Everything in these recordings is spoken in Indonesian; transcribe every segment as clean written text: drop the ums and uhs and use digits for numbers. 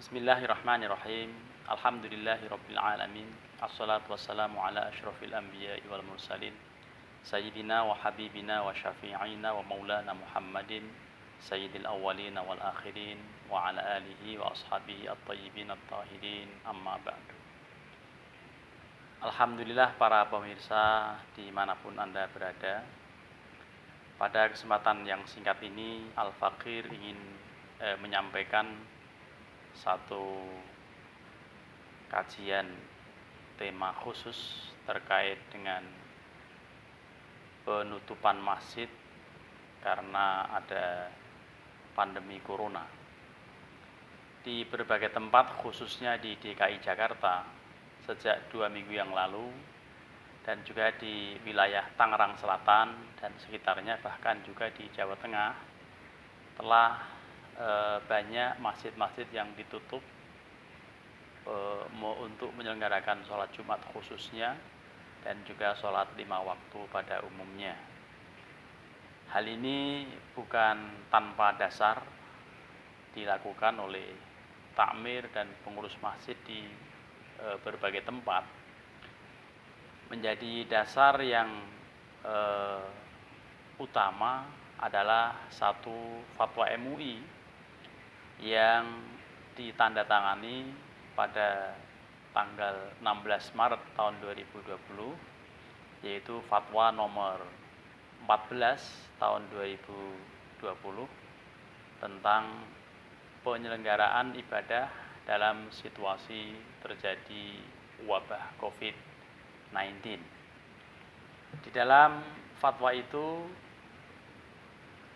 Bismillahirrahmanirrahim. Alhamdulillahirabbil alamin. Assalatu wassalamu ala asyrafil anbiya'i wal mursalin. Sayyidina wa habibina wa syafi'ina wa maulana Muhammadin sayyidil awwalin wal akhirin wa ala alihi wa ashabihi at-tayyibin at-tahirin. Amma ba'du. Alhamdulillah para pemirsa dimanapun Anda berada. Pada kesempatan yang singkat ini Al-Fakir ingin menyampaikan satu kajian tema khusus terkait dengan penutupan masjid karena ada pandemi corona. Di berbagai tempat khususnya di DKI Jakarta sejak 2 minggu yang lalu dan juga di wilayah Tangerang Selatan dan sekitarnya, bahkan juga di Jawa Tengah telah banyak masjid-masjid yang ditutup untuk menyelenggarakan sholat Jumat khususnya dan juga sholat 5 waktu pada umumnya. Hal ini bukan tanpa dasar dilakukan oleh takmir dan pengurus masjid di berbagai tempat. Menjadi dasar yang utama adalah satu fatwa MUI yang ditandatangani pada tanggal 16 Maret tahun 2020, yaitu fatwa nomor 14 tahun 2020 tentang penyelenggaraan ibadah dalam situasi terjadi wabah COVID-19. Di dalam fatwa itu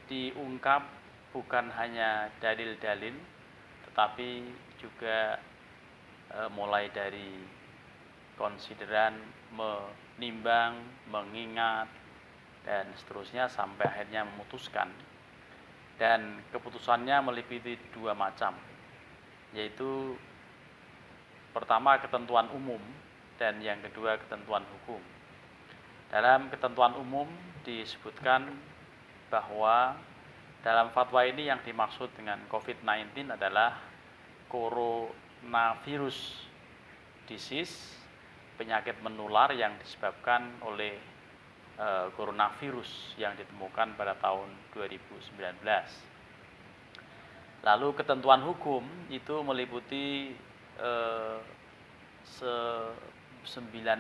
diungkap bukan hanya dalil-dalil, tetapi juga mulai dari konsideran, menimbang, mengingat, dan seterusnya sampai akhirnya memutuskan. Dan keputusannya meliputi 2 macam, yaitu pertama ketentuan umum dan yang kedua ketentuan hukum. Dalam ketentuan umum disebutkan bahwa dalam fatwa ini yang dimaksud dengan COVID-19 adalah coronavirus disease, penyakit menular yang disebabkan oleh coronavirus yang ditemukan pada tahun 2019. Lalu ketentuan hukum itu meliputi 9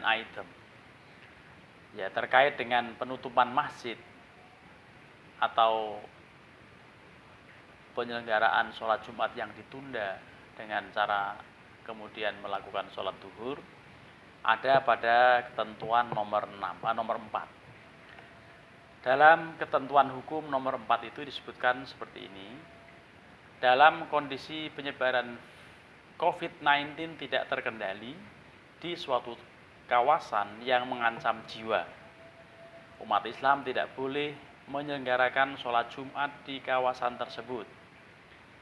item, ya, terkait dengan penutupan masjid atau penyelenggaraan sholat Jumat yang ditunda dengan cara kemudian melakukan sholat duhur ada pada ketentuan nomor 4. Dalam ketentuan hukum nomor 4 itu disebutkan seperti ini: dalam kondisi penyebaran COVID-19 tidak terkendali di suatu kawasan yang mengancam jiwa, umat Islam tidak boleh menyelenggarakan sholat Jumat di kawasan tersebut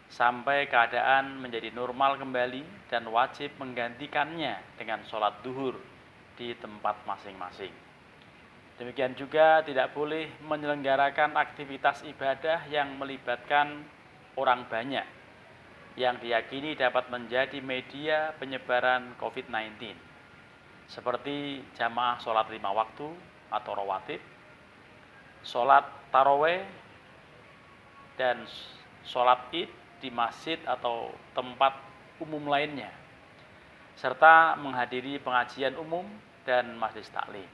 sampai keadaan menjadi normal kembali dan wajib menggantikannya dengan sholat duhur di tempat masing-masing. Demikian juga tidak boleh menyelenggarakan aktivitas ibadah yang melibatkan orang banyak yang diyakini dapat menjadi media penyebaran COVID-19, seperti jamaah sholat 5 waktu atau rawatib, sholat taraweh, dan sholat id di masjid atau tempat umum lainnya, serta menghadiri pengajian umum dan majelis taklim.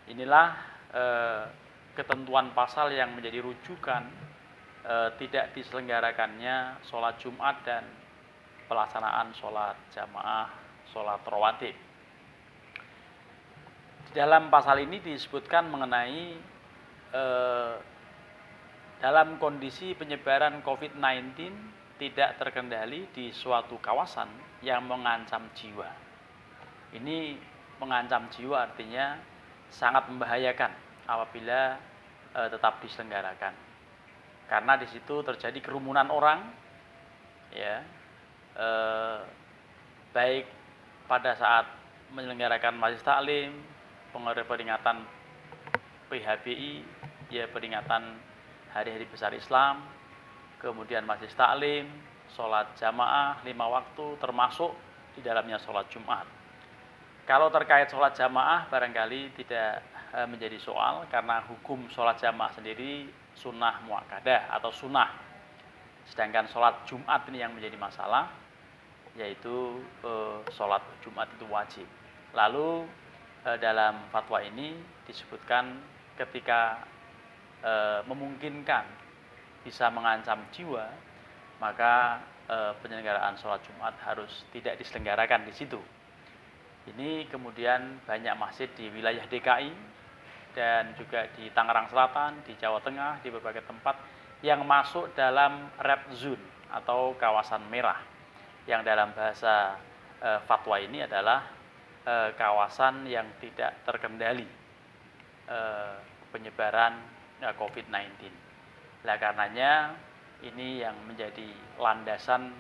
Inilah ketentuan pasal yang menjadi rujukan tidak diselenggarakannya sholat Jumat dan pelaksanaan sholat jamaah, sholat rawatib. Di dalam pasal ini disebutkan mengenai dalam kondisi penyebaran COVID-19 tidak terkendali di suatu kawasan yang mengancam jiwa. Ini mengancam jiwa artinya sangat membahayakan apabila tetap diselenggarakan, karena di situ terjadi kerumunan orang, ya, baik pada saat menyelenggarakan majelis taklim, peringatan PHBI, ya, peringatan hari-hari besar Islam, kemudian majelis taklim, sholat jamaah 5 waktu termasuk di dalamnya sholat Jumat. Kalau terkait sholat jamaah barangkali tidak menjadi soal karena hukum sholat jamaah sendiri sunnah muakkadah atau sunnah. Sedangkan sholat Jumat ini yang menjadi masalah, yaitu sholat Jumat itu wajib. Lalu dalam fatwa ini disebutkan ketika memungkinkan bisa mengancam jiwa, maka penyelenggaraan sholat Jumat harus tidak diselenggarakan di situ. Ini kemudian banyak masjid di wilayah DKI dan juga di Tangerang Selatan, di Jawa Tengah, di berbagai tempat yang masuk dalam red zone atau kawasan merah, yang dalam bahasa fatwa ini adalah kawasan yang tidak terkendali penyebaran COVID-19. Nah, karenanya ini yang menjadi landasan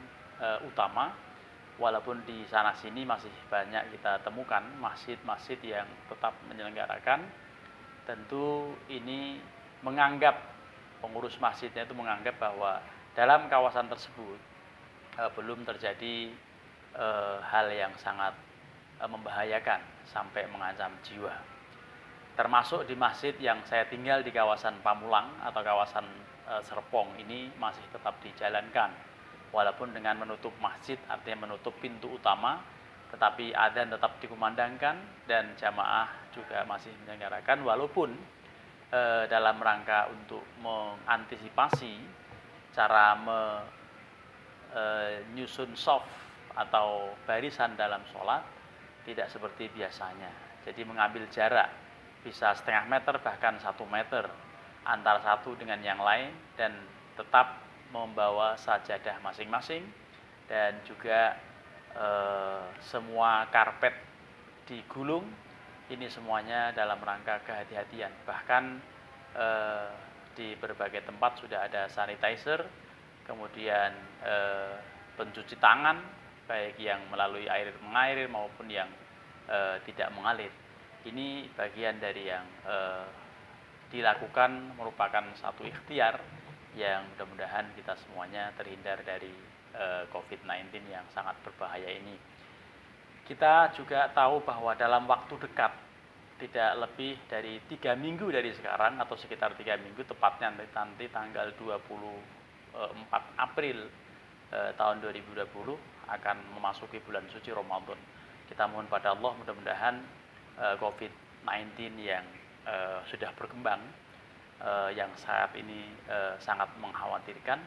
utama, walaupun di sana sini masih banyak kita temukan masjid-masjid yang tetap menyelenggarakan. Tentu ini menganggap, pengurus masjidnya itu menganggap bahwa dalam kawasan tersebut belum terjadi hal yang sangat membahayakan sampai mengancam jiwa. Termasuk di masjid yang saya tinggal di kawasan Pamulang atau kawasan Serpong ini masih tetap dijalankan, walaupun dengan menutup masjid, artinya menutup pintu utama, tetapi adzan tetap dikumandangkan dan jamaah juga masih menyelenggarakan, walaupun dalam rangka untuk mengantisipasi cara menyusun shaf atau barisan dalam sholat tidak seperti biasanya. Jadi mengambil jarak bisa setengah meter bahkan 1 meter antara satu dengan yang lain, dan tetap membawa sajadah masing-masing, dan juga semua karpet digulung. Ini semuanya dalam rangka kehati-hatian. Bahkan di berbagai tempat sudah ada sanitizer, kemudian pencuci tangan baik yang melalui air mengalir maupun yang tidak mengalir. Ini bagian dari yang dilakukan, merupakan satu ikhtiar yang mudah-mudahan kita semuanya terhindar dari COVID-19 yang sangat berbahaya ini. Kita juga tahu bahwa dalam waktu dekat, tidak lebih dari 3 minggu dari sekarang atau sekitar 3 minggu, tepatnya nanti tanggal 24 April tahun 2020 akan memasuki bulan suci Ramadan. Kita mohon pada Allah mudah-mudahan COVID-19 yang sudah berkembang, yang saat ini sangat mengkhawatirkan,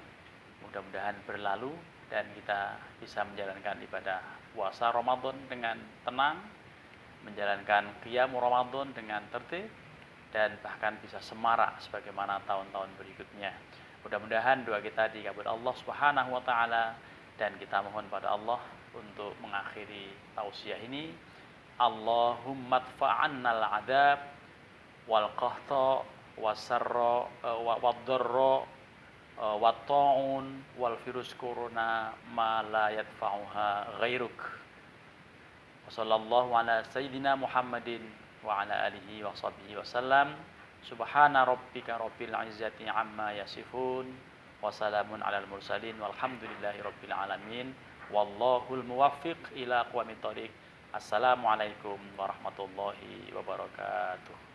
mudah-mudahan berlalu dan kita bisa menjalankan ibadah puasa Ramadan dengan tenang, menjalankan qiyamul Ramadan dengan tertib, dan bahkan bisa semarak sebagaimana tahun-tahun berikutnya. Mudah-mudahan doa kita dikabul Allah Subhanahu wa taala, dan kita mohon pada Allah untuk mengakhiri tausiah ini. Allahumma dfa'annal adab wal qahta wasarra waddarra watta'un wal virus corona ma la yadfa'uha ghairuk. Wassallallahu ala sayyidina Muhammadin wa ala alihi wa sahbihi wasallam. Subhana rabbika rabbil izzati amma yasifun wa salamun alal mursalin walhamdulillahi rabbil alamin. Wallahul muwaffiq ila aqwamit thoriq. Assalamualaikum warahmatullahi wabarakatuh.